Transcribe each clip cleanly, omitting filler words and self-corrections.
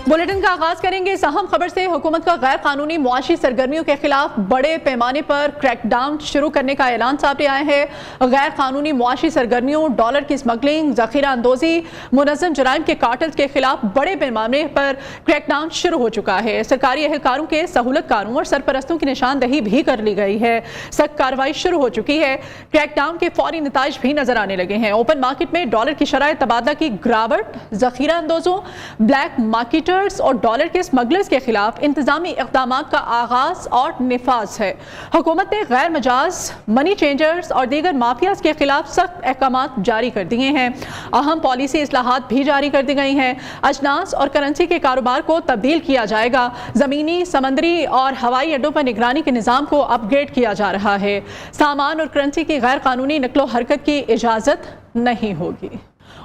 Bulletin का आगाज करेंगे इस अहम खबर से। हुकूमत का गैर कानूनी मुआशी सरगर्मियों के खिलाफ बड़े पैमाने पर क्रैकडाउन शुरू करने का ऐलान सामने आया है। गैर कानूनी मुआशी सरगर्मियों, डॉलर की स्मगलिंग, जखीरा अंदोजी, मुनज़्ज़म जराइम के कार्टल्स के खिलाफ बड़े पैमाने पर क्रैकडाउन शुरू हो चुका है। सरकारी एहलकारों के सहूलतकारों और सरपरस्तों की निशानदही भी कर ली गई है। सख्त कार्रवाई शुरू हो चुकी है। क्रैकडाउन के फौरी नताइज भी नजर आने लगे हैं। ओपन मार्केट में डॉलर की शरह तबादला की गिरावट, जखीरा अंदोजों, ब्लैक मार्केट और डॉलर के स्मगलर्स के खिलाफ इंतजामी इक़दामात का आगाज और निफाज है। हुकूमत ने गैर मजाज मनी चेंजर्स और दीगर माफियाज के खिलाफ सख्त अहकामात जारी कर दिए हैं। अहम पॉलिसी इस्लाहात भी जारी कर दी गई हैं। अजनास और करेंसी के कारोबार को तब्दील किया जाएगा। जमीनी, समंदरी और हवाई अड्डों पर निगरानी के निज़ाम को अपग्रेड किया जा रहा है। सामान और करेंसी की गैर कानूनी नकलो हरकत की इजाज़त नहीं होगी।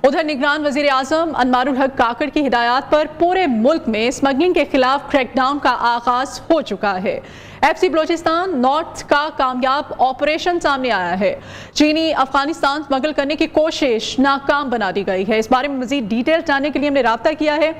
उधर निगरान वज़ीर आज़म अनवारुल हक काकड़ की हिदायत पर पूरे मुल्क में स्मगलिंग के खिलाफ क्रैकडाउन का आगाज हो चुका है। FC बलोचिस्तान नॉर्थ का कामयाब ऑपरेशन सामने आया है। चीनी अफगानिस्तान स्मगल करने की कोशिश नाकाम बना दी गई है। इस बारे में मजीद डिटेल जानने के लिए हमने राब्ता किया है।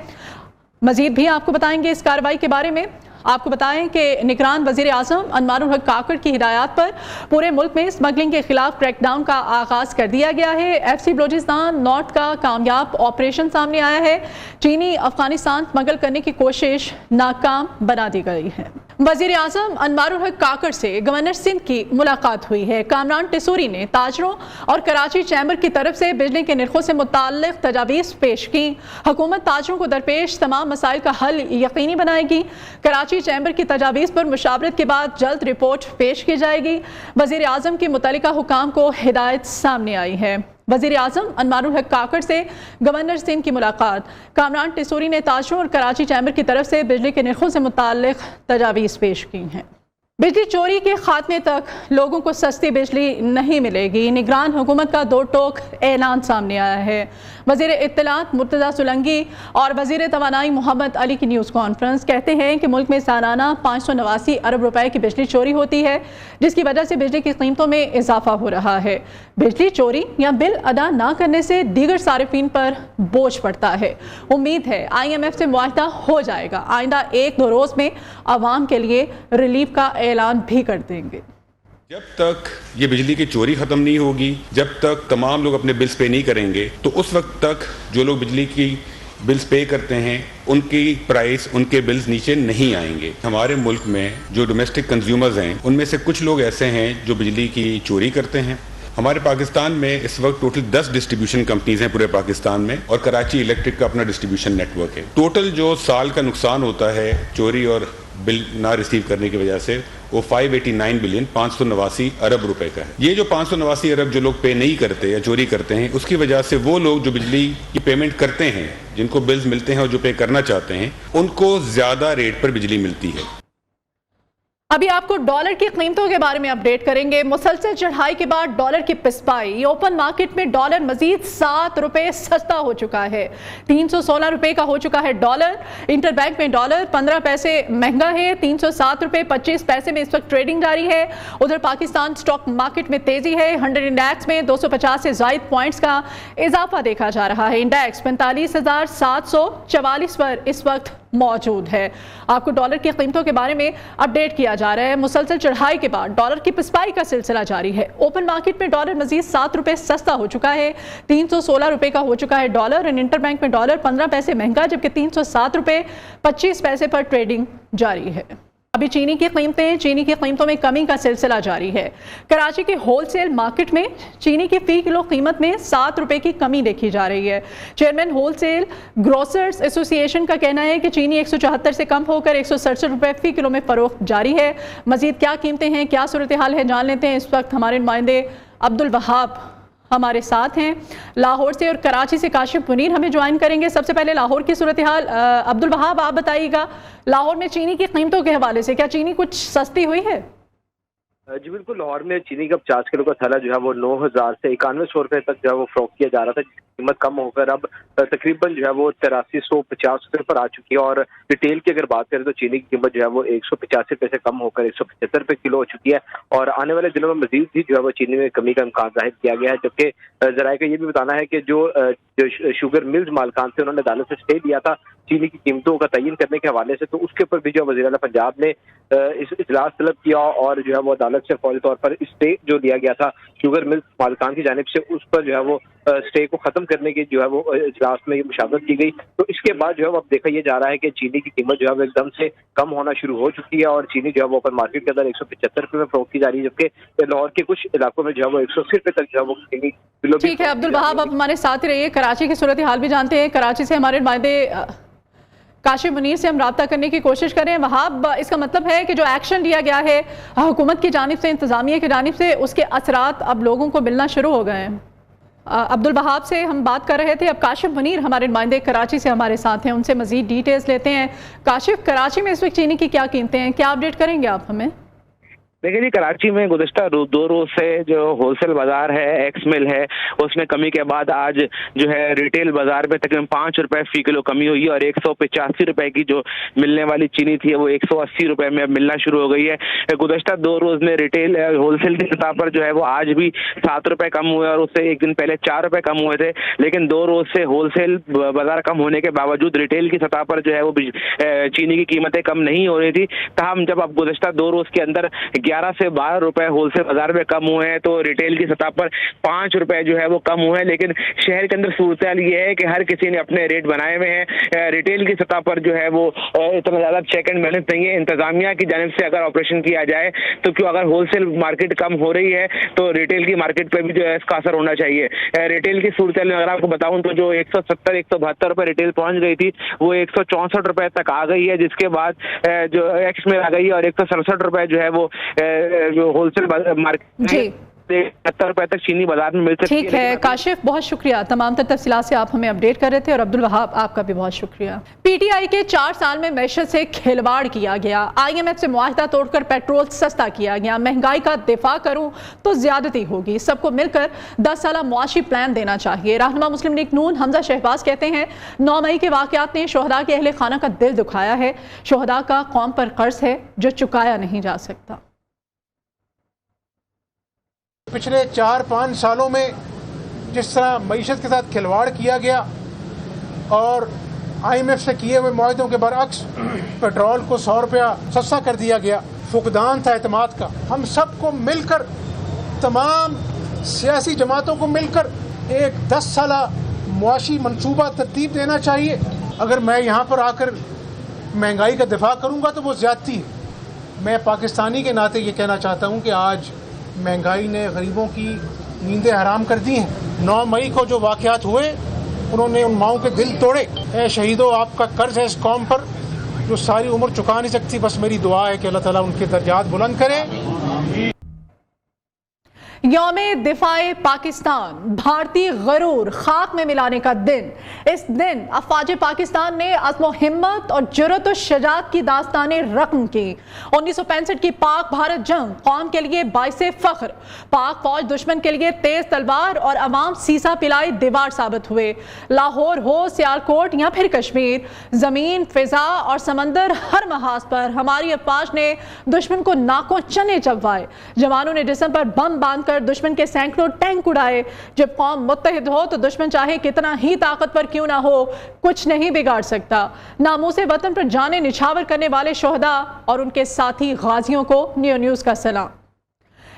मजीद भी आपको बताएंगे इस कार्रवाई के बारे में। आपको बताएं कि निगरान वज़ीर आज़म अनवारुल हक काकड़ की हिदायत पर पूरे मुल्क में स्मगलिंग के खिलाफ क्रैकडाउन का आगाज कर दिया गया है। FC बलोचिस्तान नॉर्थ का कामयाब ऑपरेशन सामने आया है। चीनी अफगानिस्तान स्मगल करने की कोशिश नाकाम बना दी गई है। वज़ीर आज़म अनवारुल हक काकड़ से गवर्नर सिंध की मुलाकात हुई है। कामरान टिसूरी ने ताजरों और कराची चैम्बर की तरफ से बिजली के निर्खों से मुताल्लिक़ तजावीज़ पेश की। हुकूमत ताजरों को दरपेश तमाम मसाइल का हल यकीनी बनाएगी। कराची चैम्बर की तजावीज़ पर मुशावरत के बाद जल्द रिपोर्ट पेश की जाएगी। वज़ीर आज़म की मुतल्लिका हुकाम को हिदायत सामने आई है। वज़ीर आज़म अनवारुल हक काकड़ से गवर्नर सिंध की मुलाकात। कामरान टिसूरी ने ताजरों और कराची चैम्बर की तरफ से बिजली के निर्खों से मुताल्लिक़ तजावीज़ पेश की हैं। बिजली चोरी के खात्मे तक लोगों को सस्ती बिजली नहीं मिलेगी। निगरान हुकूमत का दो टोक ऐलान सामने आया है। वज़ीर इत्तलात मुर्तज़ा सुलंगी और वज़ीर तवानाई मोहम्मद अली की न्यूज़ कॉन्फ्रेंस कहते हैं कि मुल्क में सालाना 589 अरब रुपए की बिजली चोरी होती है, जिसकी वजह से बिजली की कीमतों में इजाफा हो रहा है। बिजली चोरी या बिल अदा ना करने से दीगर सारिफीन पर बोझ पड़ता है। उम्मीद है IMF से मुआहदा हो जाएगा। आइंदा 1-2 रोज़ में आवाम के लिए रिलीफ का ऐलान भी कर देंगे। जब तक ये बिजली की चोरी खत्म नहीं होगी, जब तक तमाम लोग अपने बिल्स पे नहीं करेंगे, तो उस वक्त तक जो लोग बिजली की बिल्स पे करते हैं उनकी प्राइस, उनके बिल्स नीचे नहीं आएंगे। हमारे मुल्क में जो डोमेस्टिक कंज्यूमर्स हैं उनमें से कुछ लोग ऐसे हैं जो बिजली की चोरी करते हैं। हमारे पाकिस्तान में इस वक्त टोटल 10 डिस्ट्रीब्यूशन कंपनीज हैं पूरे पाकिस्तान में, और कराची इलेक्ट्रिक का अपना डिस्ट्रीब्यूशन नेटवर्क है। टोटल जो साल का नुकसान होता है चोरी और बिल ना रिसीव करने की वजह से वो 589 बिलियन 589 अरब रुपए का है। ये जो 589 अरब जो लोग पे नहीं करते या चोरी करते हैं, उसकी वजह से वो लोग जो बिजली की पेमेंट करते हैं, जिनको बिल्स मिलते हैं और जो पे करना चाहते हैं, उनको ज्यादा रेट पर बिजली मिलती है। अभी आपको डॉलर की कीमतों के बारे में अपडेट करेंगे। मुसलसल चढ़ाई के बाद डॉलर की पिस्पाई। ओपन मार्केट में डॉलर मजीद 7 रुपए सस्ता हो चुका है। 316 रुपए का हो चुका है डॉलर। इंटरबैंक में डॉलर 15 पैसे महंगा है। 307 रुपए 25 पैसे में इस वक्त ट्रेडिंग जारी है। उधर पाकिस्तान स्टॉक मार्केट में तेजी है। 100 इंडेक्स में 250 से ज्यादा पॉइंट्स का इजाफा देखा जा रहा है। इंडेक्स 45,744 पर इस वक्त मौजूद है। आपको डॉलर की कीमतों के बारे में अपडेट किया जा रहा है। मुसलसल चढ़ाई के बाद डॉलर की पिस्पाई का सिलसिला जारी है। ओपन मार्केट में डॉलर मजीद 7 रुपए सस्ता हो चुका है। 316 रुपए का हो चुका है डॉलर। और इंटरबैंक में डॉलर 15 पैसे महंगा, जबकि 307 रुपए 25 पैसे पर ट्रेडिंग जारी है। अभी चीनी की कीमतों में कमी का सिलसिला जारी है। कराची के होलसेल मार्केट में चीनी की फी किलो कीमत में 7 रुपए की कमी देखी जा रही है। चेयरमैन होलसेल ग्रोसर्स एसोसिएशन का कहना है कि चीनी 174 से कम होकर 167 रुपए फी किलो में फरोख्त जारी है। मजीद क्या कीमतें हैं, क्या सूरत हाल है, जान लेते हैं। इस वक्त हमारे नुमाइंदे अब्दुल वहाब हमारे साथ हैं लाहौर से, और कराची से काशिफ मुनीर हमें ज्वाइन करेंगे। सबसे पहले लाहौर की सूरत हाल अब्दुल वहाब आप बताइएगा। लाहौर में चीनी की कीमतों के हवाले से क्या चीनी कुछ सस्ती हुई है? जी बिल्कुल, लाहौर में चीनी का 50 किलो का थैला जो है वो 9,000 से 9100 रुपए तक जो है वो फरोख्त किया जा रहा था। قیمت کم ہو کر اب تقریباً جو ہے وہ 8350 روپے پر آ چکی ہے، اور ریٹیل کی اگر بات کریں تو چینی کی قیمت جو ہے وہ 185 روپے سے کم ہو کر 175 روپے کلو ہو چکی ہے، اور آنے والے دنوں میں مزید بھی جو ہے وہ چینی میں کمی کا امکان ظاہر کیا گیا ہے، جبکہ ذرائع کا یہ بھی بتانا ہے کہ جو شوگر ملز مالکان تھے انہوں نے عدالت سے اسٹے دیا تھا چینی کی قیمتوں کا تعین کرنے کے حوالے سے، تو اس کے اوپر بھی جو وزیر اعلیٰ پنجاب نے اجلاس طلب کیا اور جو ہے وہ عدالت سے فوری طور پر اسٹے جو دیا گیا تھا شوگر ملز مالکان کی جانب سے، اس پر جو ہے وہ اسٹے کو ختم کرنے کی جو ہے وہ اجلاس میں مشاورت کی گئی۔ تو اس کے بعد جو ہے وہ اب دیکھا یہ جا رہا ہے کہ چینی کی قیمت جو ہے وہ ایک دم سے کم ہونا شروع ہو چکی ہے، اور چینی جو ہے وہ اوپن مارکیٹ کے اندر 175 روپے میں فروخت کی جا رہی ہے، جبکہ لاہور کے کچھ علاقوں میں جو ہے وہ 180 روپے تک جو ہے وہ چینی کلو۔ ٹھیک ہے عبدالوہاب، آپ ہمارے ساتھ رہیے، کراچی کی صورتحال بھی جانتے ہیں۔ کراچی سے ہمارے نمائندے کاشف منیر سے ہم رابطہ کرنے کی کوشش کریں۔ وہاب، اس کا مطلب ہے کہ جو ایکشن لیا گیا ہے حکومت کی جانب سے، انتظامیہ کی جانب سے، اس کے اثرات اب لوگوں کو ملنا شروع ہو گئے ہیں۔ عبدالوہاب سے ہم بات کر رہے تھے، اب کاشف منیر ہمارے نمائندے کراچی سے ہمارے ساتھ ہیں، ان سے مزید ڈیٹیلز لیتے ہیں۔ کاشف، کراچی میں اس وقت چینی کی کیا قیمتیں ہیں، کیا اپڈیٹ کریں گے آپ ہمیں؟ دیکھیں جی، کراچی میں گزشتہ 2 روز سے جو ہول سیل بازار ہے، ایکس مل ہے، اس میں کمی کے بعد آج جو ہے ریٹیل بازار میں تقریباً 5 روپے فی کلو کمی ہوئی ہے، اور 185 روپے کی جو ملنے والی چینی تھی وہ 180 روپے میں ملنا شروع ہو گئی ہے۔ گزشتہ 2 روز میں ریٹیل ہول سیل کی سطح پر جو ہے وہ آج بھی 7 روپے کم ہوئے، اور اس سے ایک دن پہلے 4 روپے کم ہوئے تھے، لیکن 2 روز سے ہول سیل بازار کم ہونے کے باوجود ریٹیل کی سطح پر جو ہے وہ چینی کی قیمتیں کم نہیں ہو رہی تھی۔ تاہم جب اب گزشتہ 2 روز کے اندر 11 سے 12 روپے ہول سیل بازار میں کم ہوئے ہیں، تو ریٹیل کی سطح پر 5 روپے جو ہے وہ کم ہوئے ہیں، لیکن شہر کے اندر صورتحال یہ ہے کہ ہر کسی نے اپنے ریٹ بنائے ہوئے ہیں۔ ریٹیل کی سطح پر جو ہے وہ اتنا زیادہ چیک اینڈ بیلنس نہیں ہے۔ انتظامیہ کی جانب سے اگر آپریشن کیا جائے تو کیوں اگر ہول سیل مارکیٹ کم ہو رہی ہے تو ریٹیل کی مارکیٹ پہ بھی جو ہے اس کا اثر ہونا چاہیے۔ ریٹیل کی صورتحال میں اگر آپ کو بتاؤں تو جو 170 172 روپے ریٹیل پہنچ گئی تھی وہ 164 روپے تک آ گئی ہے، جس کے بعد جو ایکس میں آ گئی ہے، اور 167 روپے جو ہے وہ جو ہول سیل مارکیٹ 70 روپے تک چینی بازار میں مل سکتی ہے۔ ٹھیک ہے کاشف، بہت شکریہ، تمام تر تفصیلات سے آپ ہمیں اپڈیٹ کر رہے تھے، اور عبدالوہاب آپ کا بھی بہت شکریہ۔ پی ٹی آئی کے 4 سال میں معیشت سے کھلواڑ کیا گیا، آئی ایم ایف سے معاہدہ توڑ کر پیٹرول سستا کیا گیا، مہنگائی کا دفاع کروں تو زیادتی ہوگی، سب کو مل کر 10 سالہ معاشی پلان دینا چاہیے۔ رہنما مسلم لیگ نون حمزہ شہباز کہتے ہیں 9 مئی کے واقعات نے شہداء کے اہل خانہ کا دل دکھایا ہے، شہداء کا قوم پر قرض ہے جو چکایا نہیں جا سکتا۔ پچھلے 4-5 سالوں میں جس طرح معیشت کے ساتھ کھلواڑ کیا گیا اور آئی ایم ایف سے کیے ہوئے معاہدوں کے برعکس پیٹرول کو 100 روپیہ سستا کر دیا گیا، فقدان تھا اعتماد کا۔ ہم سب کو مل کر، تمام سیاسی جماعتوں کو مل کر ایک 10 سالہ معاشی منصوبہ ترتیب دینا چاہیے۔ اگر میں یہاں پر آ کر مہنگائی کا دفاع کروں گا تو وہ زیادتی ہے۔ میں پاکستانی کے ناطے یہ کہنا چاہتا ہوں کہ آج مہنگائی نے غریبوں کی نیندیں حرام کر دی ہیں۔ 9 مئی کو جو واقعات ہوئے انہوں نے ان ماؤں کے دل توڑے۔ اے شہیدوں، آپ کا قرض ہے اس قوم پر جو ساری عمر چکا نہیں سکتی، بس میری دعا ہے کہ اللہ تعالیٰ ان کے درجات بلند کرے۔ یوم دفاع پاکستان، بھارتی غرور خاک میں ملانے کا دن۔ اس دن افواج پاکستان نے عزم و ہمت اور جرأت و شجاعت کی داستانیں رقم کی۔ 1965 کی پاک بھارت جنگ قوم کے لیے باعث فخر، پاک فوج دشمن کے لیے تیز تلوار اور عوام سیسا پلائی دیوار ثابت ہوئے۔ لاہور ہو، سیالکوٹ یا پھر کشمیر، زمین، فضا اور سمندر، ہر محاذ پر ہماری افواج نے دشمن کو ناکوں چنے چبوائے۔ جوانوں نے جسم پر بم باندھ کر دشمن کے سینکڑوں ٹینک اڑائے۔ جب قوم متحد ہو تو دشمن چاہے کتنا ہی طاقتور کیوں نہ ہو کچھ نہیں بگاڑ سکتا۔ ناموس وطن پر جانیں نچھاور کرنے والے شہداء اور ان کے ساتھی غازیوں کو نیو نیوز کا سلام۔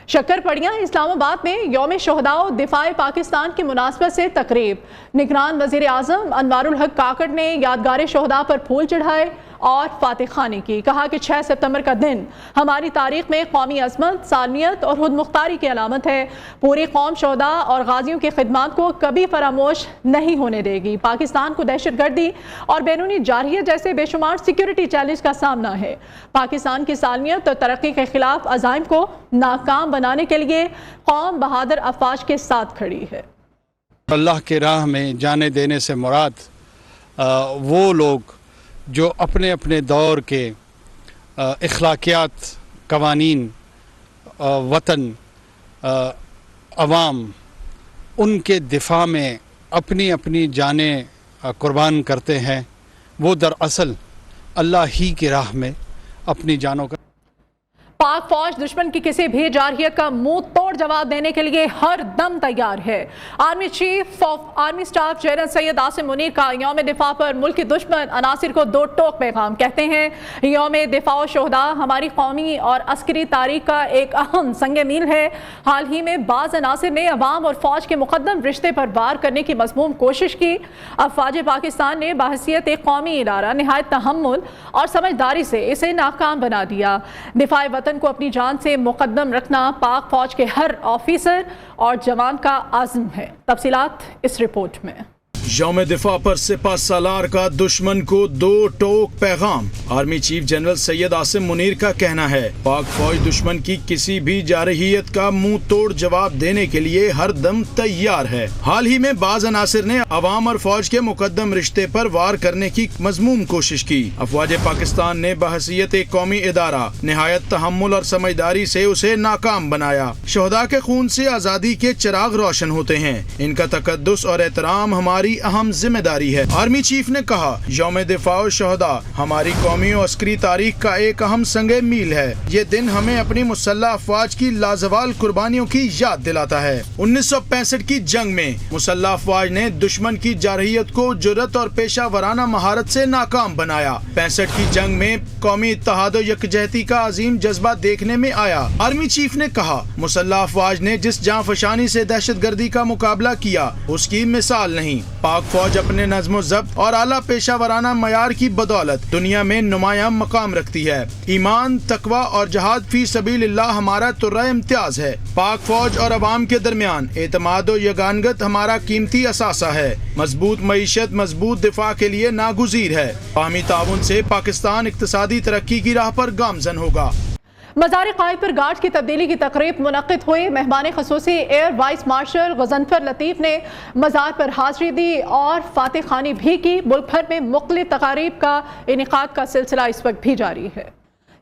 شکر پڑیاں اسلام آباد میں یوم شہداء و دفاع پاکستان کی مناسبت سے تقریب۔ نگران وزیر اعظم انوار الحق کاکڑ نے یادگار شہداء پر پھول چڑھائے اور فاتح خوانی کی۔ کہا کہ 6 ستمبر کا دن ہماری تاریخ میں قومی عظمت، سالمیت اور خود مختاری کی علامت ہے۔ پوری قوم شہداء اور غازیوں کی خدمات کو کبھی فراموش نہیں ہونے دے گی۔ پاکستان کو دہشت گردی اور بیرونی جارحیت جیسے بے شمار سیکیورٹی چیلنج کا سامنا ہے۔ پاکستان کی سالمیت اور ترقی کے خلاف عزائم کو ناکام بنانے کے لیے قوم بہادر افواج کے ساتھ کھڑی ہے۔ اللہ کے راہ میں جانے دینے سے مراد وہ لوگ جو اپنے اپنے دور کے اخلاقیات، قوانین، وطن، عوام، ان کے دفاع میں अपनी अपनी जानें कुर्बान करते हैं, वो दरअसल अल्लाह ही की राह में अपनी जानों का। पाक फौज दुश्मन की किसी भी जारहियत का मुंह तोड़ जवाब देने के लिए हर दम तैयार है। Army chief of army staff general Syed Asim Munir का यौम दिफा पर मुल्की दुश्मन अनासिर को दो टोक पैगाम। कहते हैं यौम दिफा व शोहदा हमारी कौमी और अस्करी तारीख का एक अहम संग मील है। हाल ही में बाज़ अनासिर ने अवाम और फौज के मुकद्दम रिश्ते पर वार करने की मज़मूम कोशिश की। अफवाज पाकिस्तान ने बहसियत एक कौमी इदारा निहायत तहम्मुल और समझदारी से इसे नाकाम बना दिया। दिफाए वतन को अपनी जान से मुकद्दम रखना पाक फौज के हर ऑफिसर और जवान का आज़म है। तफसीलात इस रिपोर्ट में। यौम दिफा पर सिपा सालार का दुश्मन को दो टोक पैगाम। Army chief general Syed Asim Munir का कहना है पाक फौज दुश्मन की किसी भी जारहियत का मुंह तोड़ जवाब देने के लिए हर दम तैयार है। हाल ही में बाज़ अनासिर ने अवाम और फौज के मुकद्दम रिश्ते पर वार करने की मजमूम कोशिश की। अफवाज पाकिस्तान ने बहसियत एक कौमी इदारा निहायत तहम्मुल और समझदारी से उसे नाकाम बनाया। शोहदा के खून से आज़ादी के चिराग रोशन होते हैं, इनका तकद्दुस और एहतराम हमारी अहम जिम्मेदारी है। आर्मी चीफ ने कहा यौम दिफा व शोहदा हमारी कौमी और अस्करी तारीख का एक अहम संग मील है। ये दिन हमें अपनी मुसल्लह अफवाज की लाजवाल कुर्बानियों की याद दिलाता है। 1965 की जंग में मुसल्लह अफवाज ने दुश्मन की जारहियत को जुर्रत और पेशा वराना महारत से नाकाम बनाया। 65 की जंग में कौमी इत्तेहाद और यकजहती का अजीम जज्बा देखने में आया। आर्मी चीफ ने कहा मुसल्लह अफवाज ने जिस जांफशानी से दहशत गर्दी का मुकाबला किया उसकी मिसाल नहीं। पाक फौज अपने नज़्म ज़ब्त और आला पेशा वराना मयार की बदौलत दुनिया में नुमायां मकाम रखती है। ईमान, तकवा और जहाद फी सबीलिल्लाह हमारा तुर्रा इम्तियाज है। पाक फौज और अवाम के दरमियान एतमाद और यगानगत हमारा कीमती असासा है। मजबूत मईशत मजबूत दिफा के लिए नागुज़ीर है। बाहमी ताउन से पाकिस्तान इक्तिसादी तरक्की की राह पर गामजन होगा। मज़ार कायद पर गार्ड की तब्दीली की तकरीब मुनक़िद हुई। मेहमान ख़ुसूसी एयर वाइस मार्शल गज़नफ़र लतीफ़ ने मज़ार पर हाज़री दी और फ़ातिह ख़ानी भी की। मुल्क भर में मुख्तलिफ़ तक़ारीब का इनेक़ाद का सिलसिला इस वक्त भी जारी है।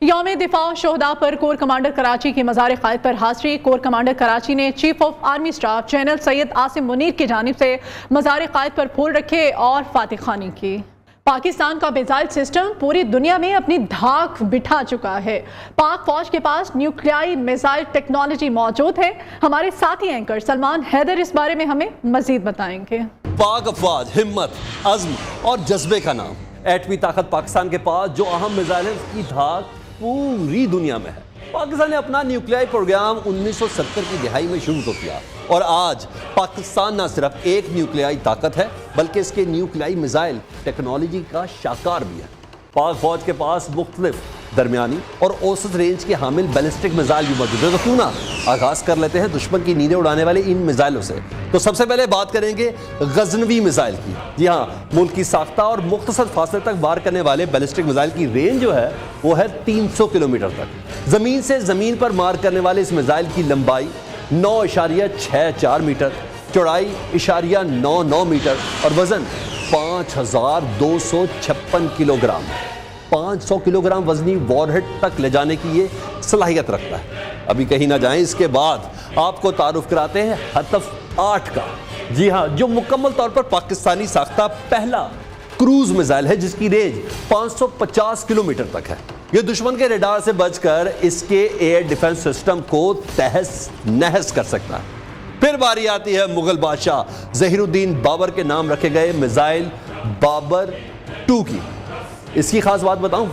यौम दिफा शोहदा पर कोर कमांडर कराची की मज़ार कायद पर हाज़री। कोर कमांडर कराची ने chief of army staff general Syed Asim Munir की जानिब से मज़ार कायद पर फूल रखे और फ़ातिह ख़ानी की। पाकिस्तान का मिसाइल सिस्टम पूरी दुनिया में अपनी धाक बिठा चुका है। पाक फौज के पास न्यूक्लियाई मिसाइल टेक्नोलॉजी मौजूद है। हमारे साथी एंकर सलमान हैदर इस बारे में हमें मजीद बताएंगे। पाक अफवाज हिम्मत, अज़्म और जज्बे का नाम। एटमी ताकत पाकिस्तान के पास जो अहम मिसाइल है उसकी धाक पूरी दुनिया में है। पाकिस्तान ने अपना न्यूक्लियाई प्रोग्राम 1970 की दिहाई में शुरू तो किया और आज पाकिस्तान न सिर्फ एक न्यूक्लियाई ताकत है बल्कि इसके न्यूक्लियाई मिसाइल टेक्नोलॉजी का शाकार भी है। पाक फौज के पास मुख्तलिफ दरमियानी और औसत रेंज के हामिल बैलिस्टिक मिसाइल भी मौजूद है। तो क्यों ना आगाज़ कर लेते हैं दुश्मन की नींदें उड़ाने वाले इन मिसाइलों से। तो सबसे पहले बात करेंगे गजनवी मिसाइल की। जी हाँ, मुल्क की साख्ता और मुख्तसर फासले तक वार करने वाले बैलिस्टिक मिसाइल की रेंज जो है वो है 300 किलोमीटर तक। ज़मीन से ज़मीन पर मार करने वाले इस मिसाइल की लंबाई 9.64 मीटर, चौड़ाई 9.99 मीटर और वज़न 5256 किलोग्राम। 500 किलोग्राम वजनी वॉरहेड तक ले जाने की ये सलाहियत रखता है। अभी कहीं ना जाएं, इसके बाद आपको तारुफ कराते हैं हतफ 8 का। जी हाँ, जो मुकम्मल तौर पर पाकिस्तानी साख्ता पहला क्रूज मिसाइल है जिसकी रेंज 550 किलोमीटर तक है। ये दुश्मन के रेडार से बचकर इसके एयर डिफेंस सिस्टम को तहस नहस कर सकता है। फिर बारी आती है मुगल बादशाह ज़हीरुद्दीन बाबर के नाम रखे गए मिसाइल बाबर 2 की। इसकी खास बात बताऊं,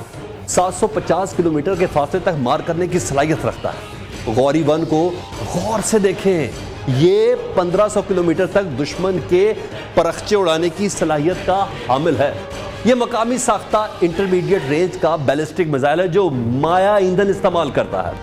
750 किलोमीटर के फासले तक मार करने की सलाहियत रखता है। गौरी 1 को गौर से देखें, ये 1500 किलोमीटर तक दुश्मन के परखचे उड़ाने की सलाहियत का हामिल है। ये मकामी साख्ता इंटरमीडिएट रेंज का बैलिस्टिक मिसाइल है जो माया ईंधन इस्तेमाल करता है।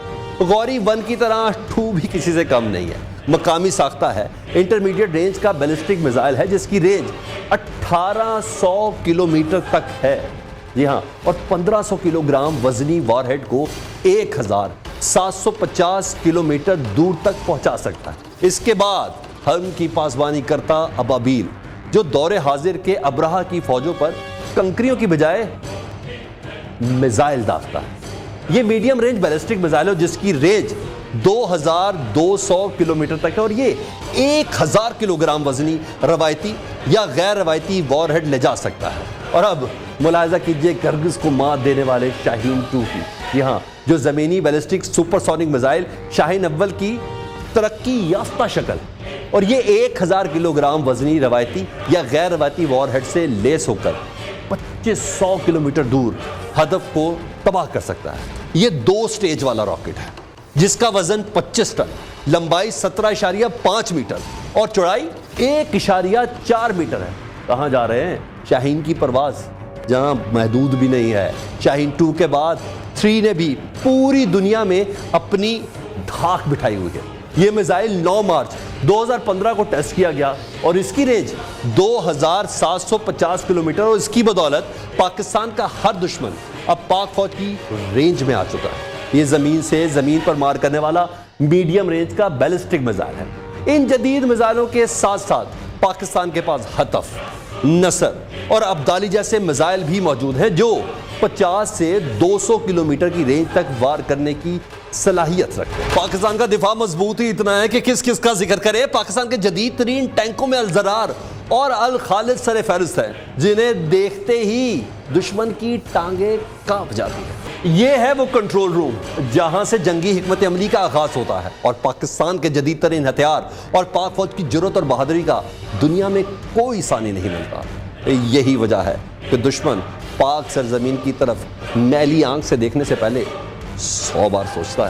गौरी 1 की तरह 2 भी किसी से कम नहीं है। मकामी साख्ता है, इंटरमीडिएट रेंज का बैलिस्टिक मिसाइल है जिसकी रेंज 1800 किलोमीटर तक है। जी हाँ, और 1500 किलोग्राम वजनी वॉरहेड को 1750 किलोमीटर दूर तक पहुंचा सकता है। इसके बाद हम की पासबानी करता अबाबील जो दौरे हाजिर के अब्राहा की फौजों पर कंकरियों की बजाय मिसाइल दागता है। ये मीडियम रेंज बैलिस्टिक मिसाइल है जिसकी रेंज 2200 کلومیٹر تک ہے، اور یہ 1000 کلو گرام وزنی روایتی یا غیر روایتی وار ہیڈ لے جا سکتا ہے۔ اور اب ملاحظہ کیجئے کرگز کو مات دینے والے شاہین 2 کی، یہاں جو زمینی بیلسٹک سپر سونک میزائل شاہین اول کی ترقی یافتہ شکل، اور یہ 1000 کلو گرام وزنی روایتی یا غیر روایتی وار ہیڈ سے لیس ہو کر 2500 کلومیٹر دور ہدف کو تباہ کر سکتا ہے۔ یہ 2 سٹیج والا راکٹ ہے جس کا وزن 25 ٹن، لمبائی 17.5 میٹر اور چوڑائی 1.4 میٹر ہے۔ کہاں جا رہے ہیں؟ شاہین کی پرواز جہاں محدود بھی نہیں ہے، شاہین 2 کے بعد 3 نے بھی پوری دنیا میں اپنی دھاک بٹھائی ہوئی ہے۔ یہ میزائل 9 مارچ 2015 کو ٹیسٹ کیا گیا اور اس کی رینج 2750 کلومیٹر، اور اس کی بدولت پاکستان کا ہر دشمن اب پاک فوج کی رینج میں آ چکا ہے۔ یہ زمین سے زمین پر مار کرنے والا میڈیم رینج کا بیلسٹک میزائل ہے۔ ان جدید میزائلوں کے ساتھ ساتھ پاکستان کے پاس ہتف، نصر اور ابدالی جیسے میزائل بھی موجود ہیں جو 50 سے 200 کلومیٹر کی رینج تک وار کرنے کی صلاحیت رکھتے ہیں۔ پاکستان کا دفاع مضبوط ہی اتنا ہے کہ کس کس کا ذکر کرے۔ پاکستان کے جدید ترین ٹینکوں میں الزرار اور الخالد سر فہرست ہیں، جنہیں دیکھتے ہی دشمن کی ٹانگیں کانپ جاتی ہیں۔ یہ ہے وہ کنٹرول روم جہاں سے جنگی حکمت عملی کا آغاز ہوتا ہے، اور پاکستان کے جدید ترین ہتھیار اور پاک فوج کی جرأت اور بہادری کا دنیا میں کوئی ثانی نہیں ملتا۔ یہی وجہ ہے کہ دشمن پاک سرزمین کی طرف میلی آنکھ سے دیکھنے سے پہلے 100 بار سوچتا ہے۔